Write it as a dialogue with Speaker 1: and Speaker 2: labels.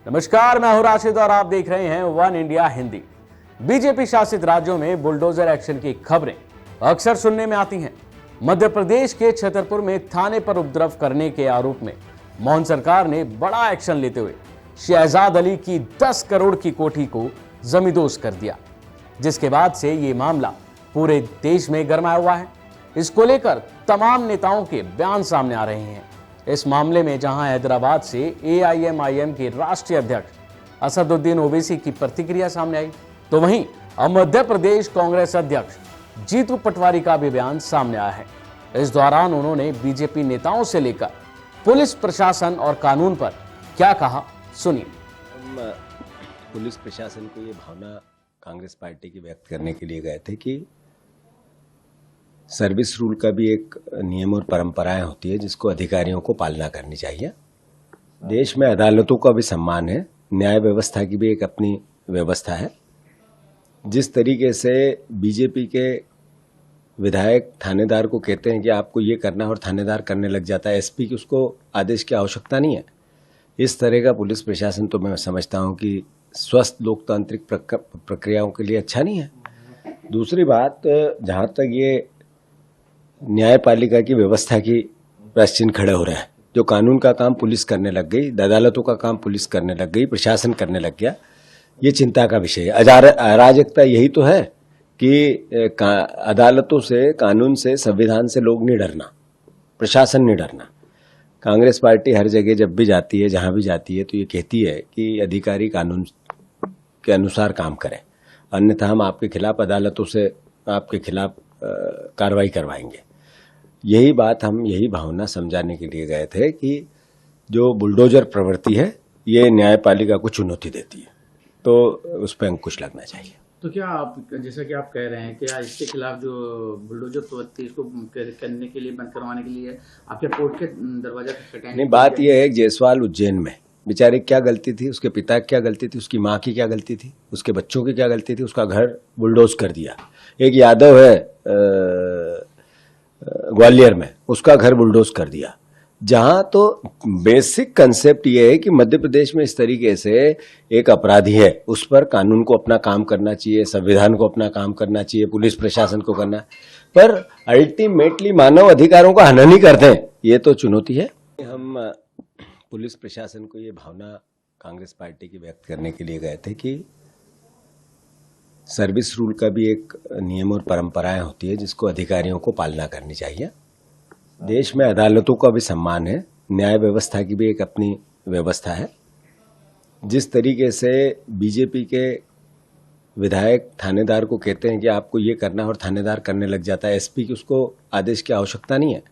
Speaker 1: नमस्कार, मैं हूं राशिद और आप देख रहे हैं वन इंडिया हिंदी। बीजेपी शासित राज्यों में बुलडोजर एक्शन की खबरें अक्सर सुनने में आती हैं। मध्य प्रदेश के छतरपुर में थाने पर उपद्रव करने के आरोप में मोहन सरकार ने बड़ा एक्शन लेते हुए शहजाद अली की 10 करोड़ की कोठी को जमींदोज कर दिया, जिसके बाद से ये मामला पूरे देश में गरमाया हुआ है। इसको लेकर तमाम नेताओं के बयान सामने आ रहे हैं। इस मामले में जहां हैदराबाद से AIMIM के राष्ट्रीय अध्यक्ष असदुद्दीन ओवैसी की प्रतिक्रिया सामने आई, तो वहीं अब मध्य प्रदेश कांग्रेस अध्यक्ष जीतू पटवारी का भी बयान सामने आया है। इस दौरान उन्होंने बीजेपी नेताओं से लेकर पुलिस प्रशासन और कानून पर क्या कहा, सुनिए।
Speaker 2: हम पुलिस प्रशासन को ये भावना कांग्रेस पार्टी की व्यक्त करने के लिए गए थे कि सर्विस रूल का भी एक नियम और परंपराएं होती है जिसको अधिकारियों को पालना करनी चाहिए। देश में अदालतों का भी सम्मान है, न्याय व्यवस्था की भी एक अपनी व्यवस्था है। जिस तरीके से बीजेपी के विधायक थानेदार को कहते हैं कि आपको ये करना है और थानेदार करने लग जाता है, SP की उसको आदेश की आवश्यकता नहीं है। इस तरह का पुलिस प्रशासन तो मैं समझता हूं कि स्वस्थ लोकतांत्रिक प्रक्रियाओं के लिए अच्छा नहीं है। दूसरी बात, जहां तक ये न्यायपालिका की व्यवस्था की प्रश्न खड़े हो रहे हैं, जो कानून का काम पुलिस करने लग गई, अदालतों का काम पुलिस करने लग गई, प्रशासन करने लग गया, ये चिंता का विषय है। अराजकता यही तो है कि अदालतों से, कानून से, संविधान से लोग नहीं डरना, प्रशासन नहीं डरना। कांग्रेस पार्टी हर जगह जब भी जाती है, जहां भी जाती है, तो ये कहती है कि अधिकारी कानून के अनुसार काम करें, अन्यथा हम आपके खिलाफ अदालतों से आपके खिलाफ कार्रवाई करवाएंगे। यही बात, हम यही भावना समझाने के लिए गए थे कि जो बुलडोजर प्रवृत्ति है ये न्यायपालिका को चुनौती देती है, तो उस पर अंकुश लगना चाहिए।
Speaker 3: तो क्या आप, जैसा कि आप कह रहे हैं कि इसके खिलाफ जो बुलडोजर प्रवृत्ति इसको करने के लिए, बंद करवाने के लिए आपके कोर्ट के दरवाजा खटखटाएंगे?
Speaker 2: नहीं, बात यह है कि जायसवाल उज्जैन में बेचारे क्या गलती थी, उसके पिता की क्या गलती थी, उसकी माँ की क्या गलती थी, उसके बच्चों की क्या गलती थी, उसका घर बुलडोज कर दिया। एक यादव है ग्वालियर में, उसका घर बुलडोज कर दिया। जहां तो बेसिक कंसेप्ट ये है कि मध्य प्रदेश में इस तरीके से एक अपराधी है, उस पर कानून को अपना काम करना चाहिए, संविधान को अपना काम करना चाहिए, पुलिस प्रशासन को करना, पर अल्टीमेटली मानव अधिकारों का हनन ही करते हैं, ये तो चुनौती है। हम पुलिस प्रशासन को ये भावना कांग्रेस पार्टी की व्यक्त करने के लिए गए थे कि सर्विस रूल का भी एक नियम और परंपराएं होती है जिसको अधिकारियों को पालना करनी चाहिए। देश में अदालतों का भी सम्मान है, न्याय व्यवस्था की भी एक अपनी व्यवस्था है। जिस तरीके से बीजेपी के विधायक थानेदार को कहते हैं कि आपको ये करना है और थानेदार करने लग जाता है, SP की उसको आदेश की आवश्यकता नहीं है।